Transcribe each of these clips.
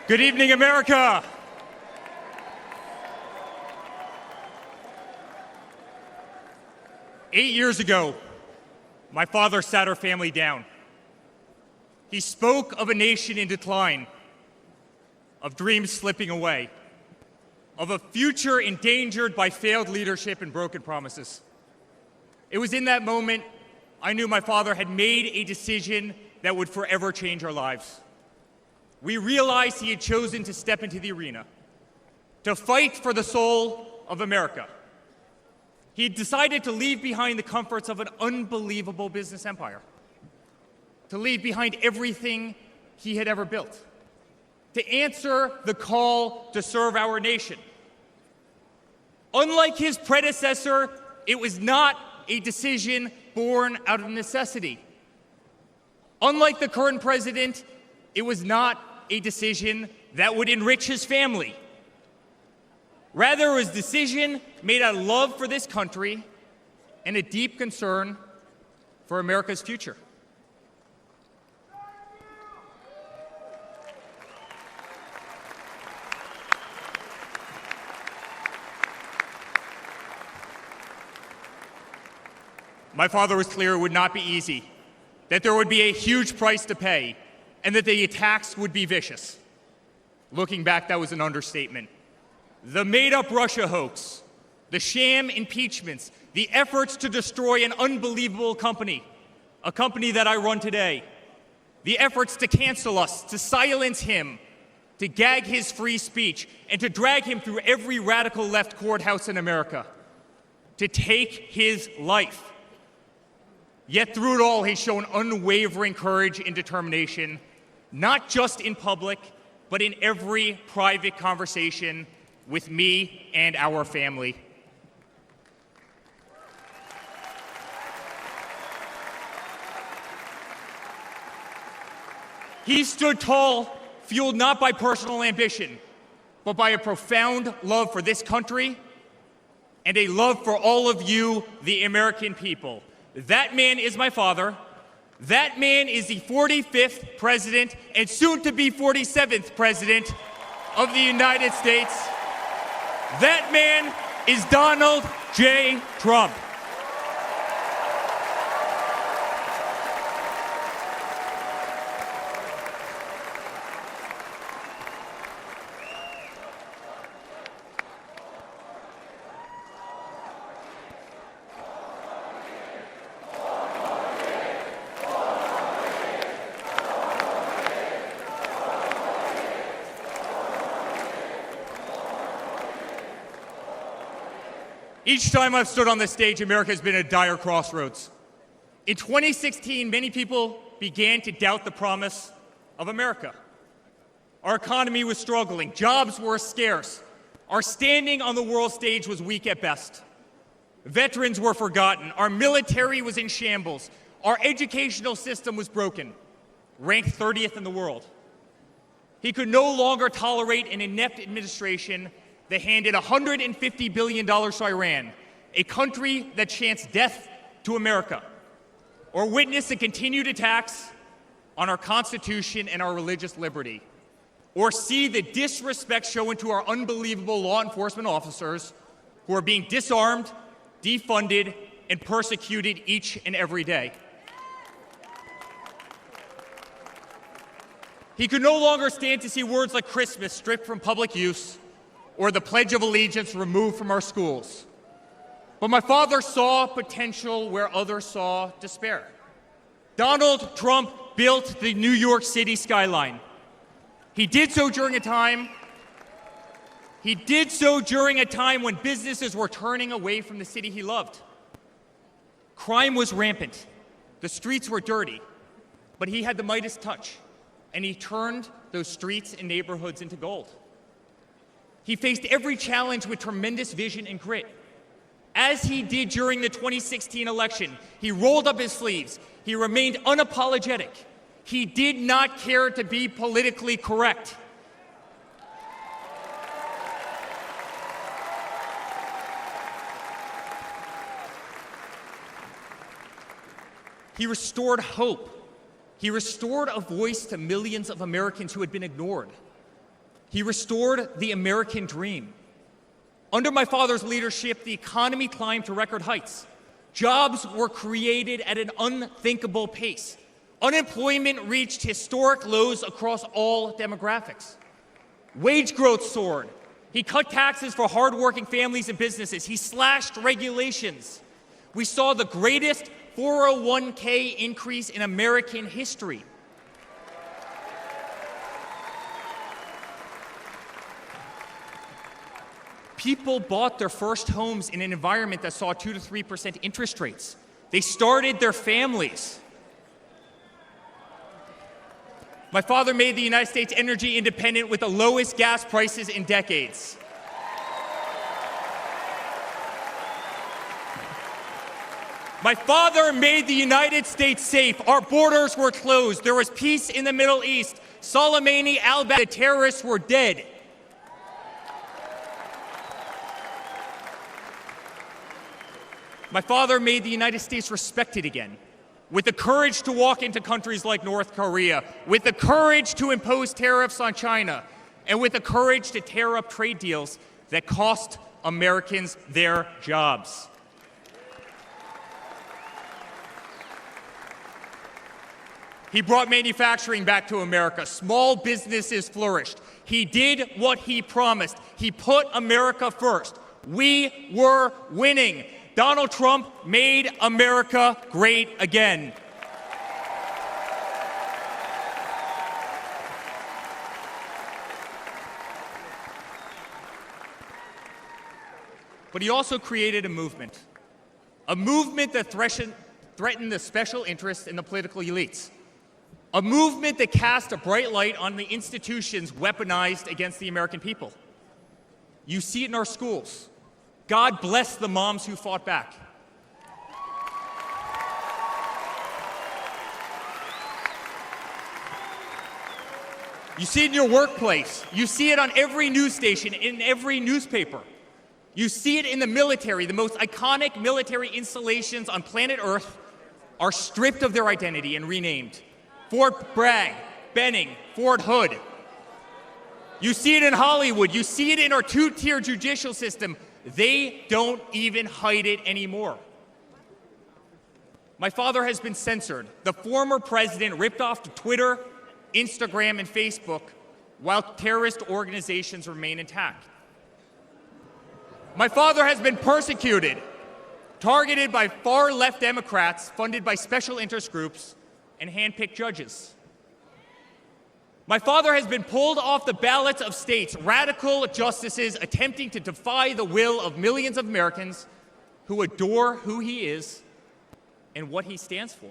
Good evening, America. Eight years ago, my father sat our family down. He spoke of a nation in decline, of dreams slipping away, of a future endangered by failed leadership and broken promises. It was in that moment I knew my father had made a decision that would forever change our lives. We realized he had chosen to step into the arena, to fight for the soul of America. He had decided to leave behind the comforts of an unbelievable business empire, to leave behind everything he had ever built, to answer the call to serve our nation. Unlike his predecessor, it was not a decision born out of necessity. Unlike the current president, it was not a decision that would enrich his family. Rather, it was a decision made out of love for this country and a deep concern for America's future. My father was clear it would not be easy, that there would be a huge price to pay, and that the attacks would be vicious. Looking back, that was an understatement. The made-up Russia hoax, the sham impeachments, the efforts to destroy an unbelievable company, a company that I run today, the efforts to cancel us, to silence him, to gag his free speech, and to drag him through every radical left courthouse in America, to take his life. Yet through it all, he's shown unwavering courage and determination, not just in public, but in every private conversation with me and our family. He stood tall, fueled not by personal ambition, but by a profound love for this country and a love for all of you, the American people. That man is my father. That man is the 45th president and soon to be 47th president of the United States. That man is Donald J. Trump. Each time I've stood on this stage, America has been at a dire crossroads. In 2016, many people began to doubt the promise of America. Our economy was struggling, jobs were scarce, our standing on the world stage was weak at best. Veterans were forgotten, our military was in shambles, our educational system was broken, ranked 30th in the world. He could no longer tolerate an inept administration that handed $150 billion to Iran, a country that chants death to America, or witness the continued attacks on our Constitution and our religious liberty, or see the disrespect shown to our unbelievable law enforcement officers who are being disarmed, defunded, and persecuted each and every day. He could no longer stand to see words like Christmas stripped from public use, or the Pledge of Allegiance removed from our schools. But my father saw potential where others saw despair. Donald Trump built the New York City skyline. He did so during a time when businesses were turning away from the city he loved. Crime was rampant. The streets were dirty. But he had the Midas touch, and he turned those streets and neighborhoods into gold. He faced every challenge with tremendous vision and grit. As he did during the 2016 election, he rolled up his sleeves. He remained unapologetic. He did not care to be politically correct. He restored hope. He restored a voice to millions of Americans who had been ignored. He restored the American dream. Under my father's leadership, the economy climbed to record heights. Jobs were created at an unthinkable pace. Unemployment reached historic lows across all demographics. Wage growth soared. He cut taxes for hardworking families and businesses. He slashed regulations. We saw the greatest 401k increase in American history. People bought their first homes in an environment that saw 2 to 3% interest rates. They started their families. My father made the United States energy independent with the lowest gas prices in decades. My father made the United States safe. Our borders were closed. There was peace in the Middle East. Soleimani, al-Baghdadi, the terrorists were dead. My father made the United States respected again, with the courage to walk into countries like North Korea, with the courage to impose tariffs on China, and with the courage to tear up trade deals that cost Americans their jobs. He brought manufacturing back to America. Small businesses flourished. He did what he promised. He put America first. We were winning. Donald Trump made America great again. But he also created a movement that threatened the special interests and the political elites. A movement that cast a bright light on the institutions weaponized against the American people. You see it in our schools. God bless the moms who fought back. You see it in your workplace. You see it on every news station, in every newspaper. You see it in the military. The most iconic military installations on planet Earth are stripped of their identity and renamed. Fort Bragg, Benning, Fort Hood. You see it in Hollywood. You see it in our two-tier judicial system. They don't even hide it anymore. My father has been censored. The former president ripped off to Twitter, Instagram, and Facebook while terrorist organizations remain intact. My father has been persecuted, targeted by far-left Democrats funded by special interest groups and hand-picked judges. My father has been pulled off the ballots of states, radical justices attempting to defy the will of millions of Americans who adore who he is and what he stands for.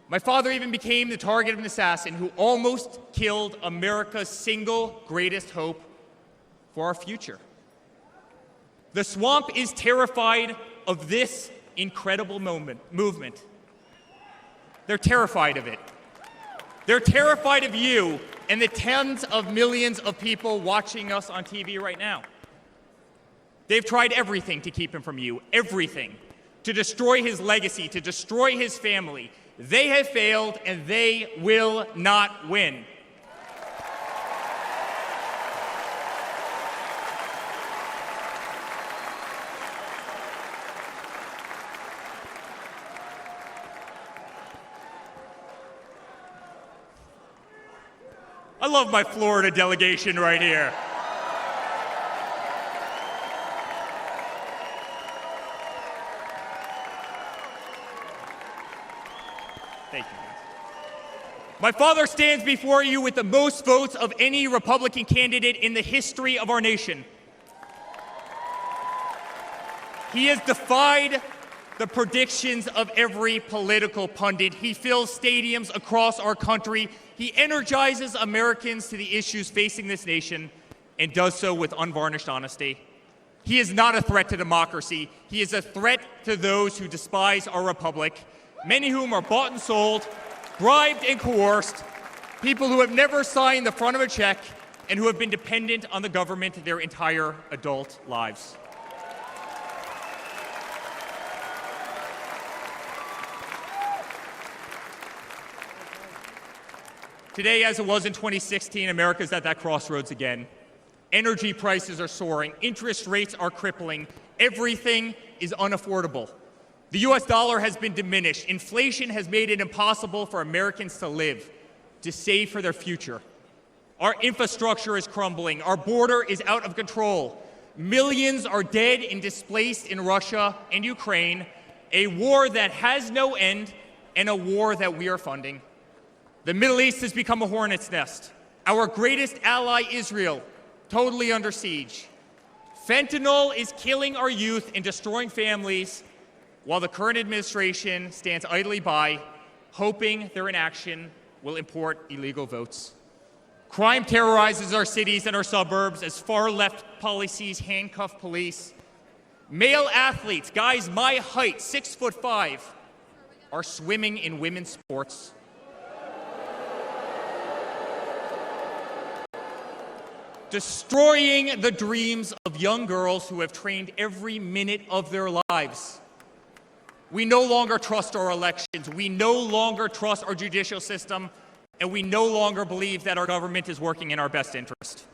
My father even became the target of an assassin who almost killed America's single greatest hope for our future. The swamp is terrified of this incredible movement. They're terrified of it. They're terrified of you and the tens of millions of people watching us on TV right now. They've tried everything to keep him from you, everything, to destroy his legacy, to destroy his family. They have failed, and they will not win. I love my Florida delegation right here. Thank you, Vance. My father stands before you with the most votes of any Republican candidate in the history of our nation. He has defied the predictions of every political pundit. He fills stadiums across our country. He energizes Americans to the issues facing this nation and does so with unvarnished honesty. He is not a threat to democracy. He is a threat to those who despise our republic, many whom are bought and sold, bribed and coerced, people who have never signed the front of a check and who have been dependent on the government their entire adult lives. Today, as it was in 2016, America's at that crossroads again. Energy prices are soaring, interest rates are crippling, everything is unaffordable. The US dollar has been diminished, inflation has made it impossible for Americans to live, to save for their future. Our infrastructure is crumbling, our border is out of control. Millions are dead and displaced in Russia and Ukraine, a war that has no end and a war that we are funding. The Middle East has become a hornet's nest. Our greatest ally, Israel, totally under siege. Fentanyl is killing our youth and destroying families, while the current administration stands idly by, hoping their inaction will import illegal votes. Crime terrorizes our cities and our suburbs as far-left policies handcuff police. Male athletes, guys my height, 6'5", are swimming in women's sports. Destroying the dreams of young girls who have trained every minute of their lives. We no longer trust our elections, we no longer trust our judicial system, and we no longer believe that our government is working in our best interest.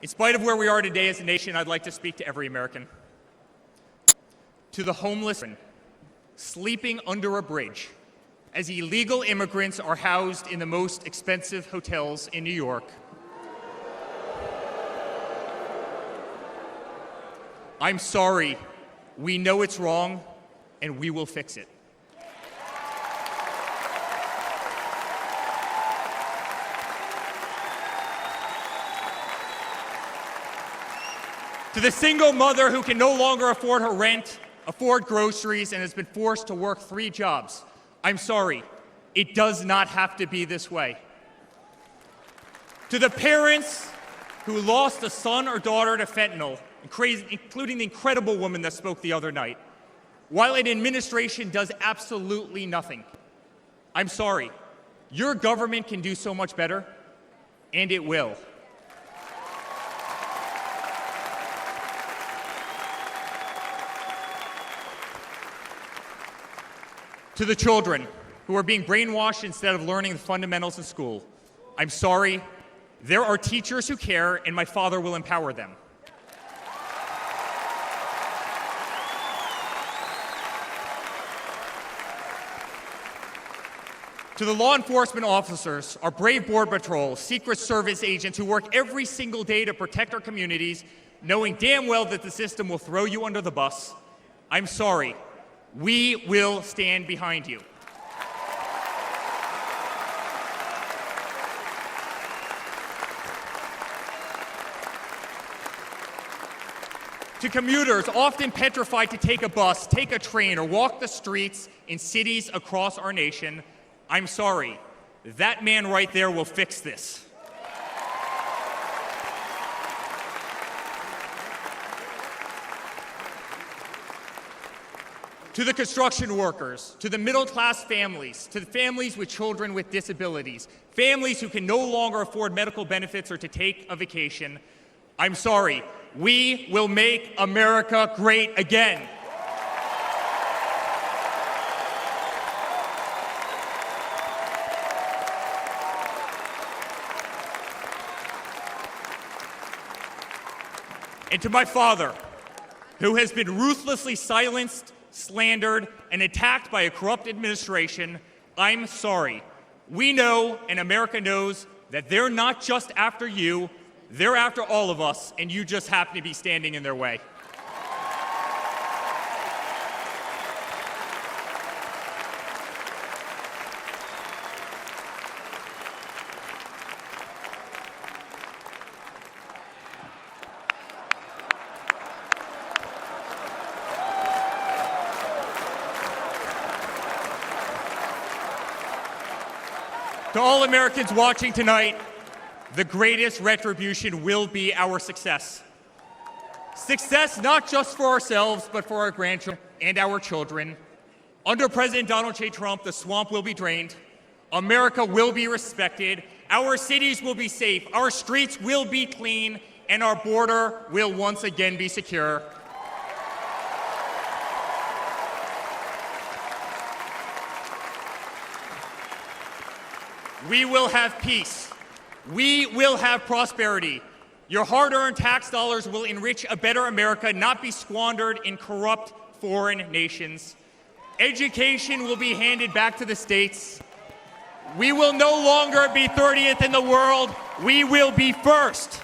In spite of where we are today as a nation, I'd like to speak to every American. To the homeless sleeping under a bridge as illegal immigrants are housed in the most expensive hotels in New York. I'm sorry. We know it's wrong, and we will fix it. To the single mother who can no longer afford her rent, afford groceries, and has been forced to work 3 jobs, I'm sorry. It does not have to be this way. To the parents who lost a son or daughter to fentanyl, including the incredible woman that spoke the other night, while an administration does absolutely nothing, I'm sorry. Your government can do so much better, and it will. To the children who are being brainwashed instead of learning the fundamentals in school, I'm sorry. There are teachers who care, and my father will empower them. To the law enforcement officers, our brave Border Patrol, Secret Service agents who work every single day to protect our communities, knowing damn well that the system will throw you under the bus, I'm sorry. We will stand behind you. To commuters often petrified to take a bus, take a train, or walk the streets in cities across our nation, I'm sorry. That man right there will fix this. To the construction workers, to the middle-class families, to the families with children with disabilities, families who can no longer afford medical benefits or to take a vacation, I'm sorry. We will make America great again. And to my father, who has been ruthlessly silenced, slandered, and attacked by a corrupt administration, I'm sorry. We know, and America knows, that they're not just after you, they're after all of us, and you just happen to be standing in their way. To all Americans watching tonight, the greatest retribution will be our success. Success not just for ourselves, but for our grandchildren and our children. Under President Donald J. Trump, the swamp will be drained. America will be respected. Our cities will be safe. Our streets will be clean. And our border will once again be secure. We will have peace. We will have prosperity. Your hard-earned tax dollars will enrich a better America, not be squandered in corrupt foreign nations. Education will be handed back to the states. We will no longer be 30th in the world. We will be first.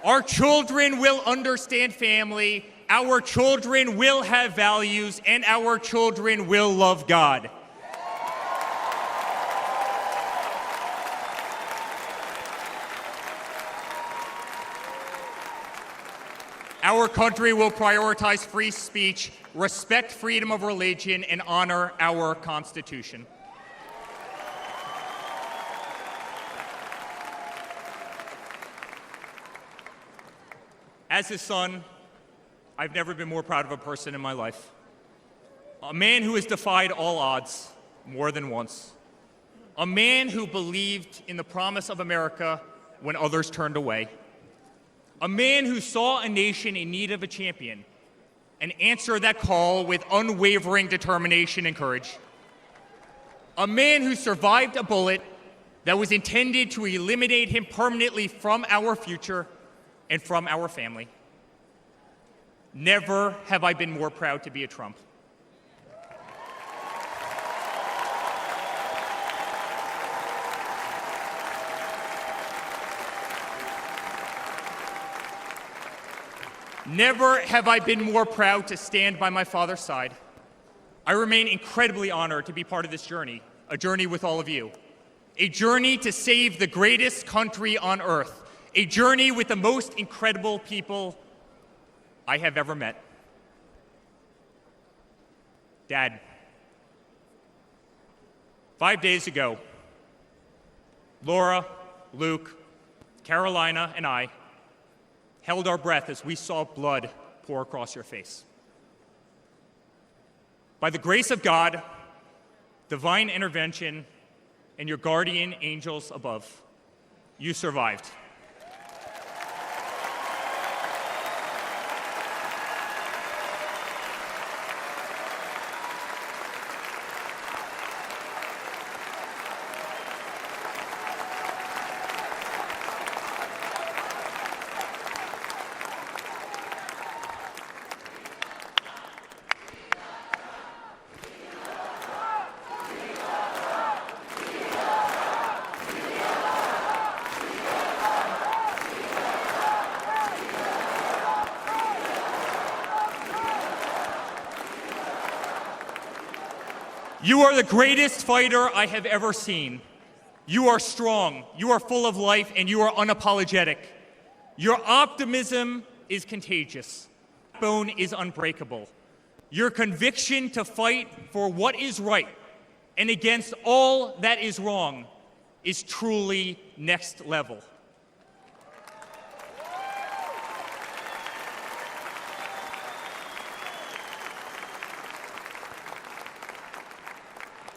Our children will understand family, our children will have values, and our children will love God. Our country will prioritize free speech, respect freedom of religion, and honor our Constitution. As his son, I've never been more proud of a person in my life. A man who has defied all odds more than once. A man who believed in the promise of America when others turned away. A man who saw a nation in need of a champion and answered that call with unwavering determination and courage. A man who survived a bullet that was intended to eliminate him permanently from our future and from our family. Never have I been more proud to be a Trump. Never have I been more proud to stand by my father's side. I remain incredibly honored to be part of this journey, a journey with all of you, a journey to save the greatest country on earth, a journey with the most incredible people I have ever met. Dad, 5 days ago, Laura, Luke, Carolina, and I held our breath as we saw blood pour across your face. By the grace of God, divine intervention, and your guardian angels above, you survived. You are the greatest fighter I have ever seen. You are strong, you are full of life, and you are unapologetic. Your optimism is contagious. Your backbone is unbreakable. Your conviction to fight for what is right and against all that is wrong is truly next level.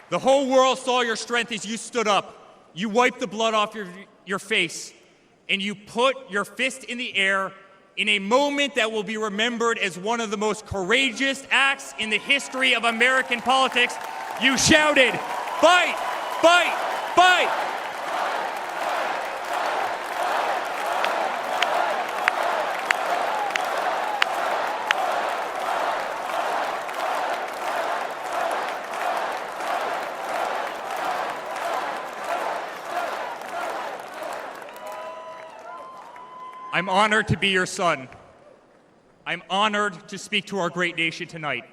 The whole world saw your strength as you stood up. You wiped the blood off your face, and you put your fist in the air in a moment that will be remembered as one of the most courageous acts in the history of American politics. You shouted, "Fight! Fight! Fight!" I'm honored to be your son. I'm honored to speak to our great nation tonight.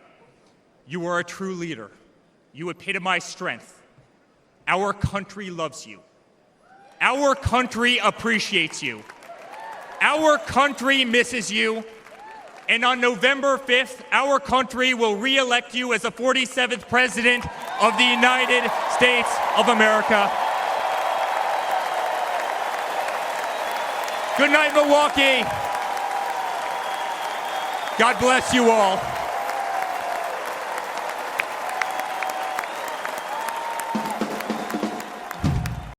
You are a true leader. You epitomize strength. Our country loves you. Our country appreciates you. Our country misses you. And on November 5th, our country will re-elect you as the 47th President of the United States of America. Good night, Milwaukee. God bless you all.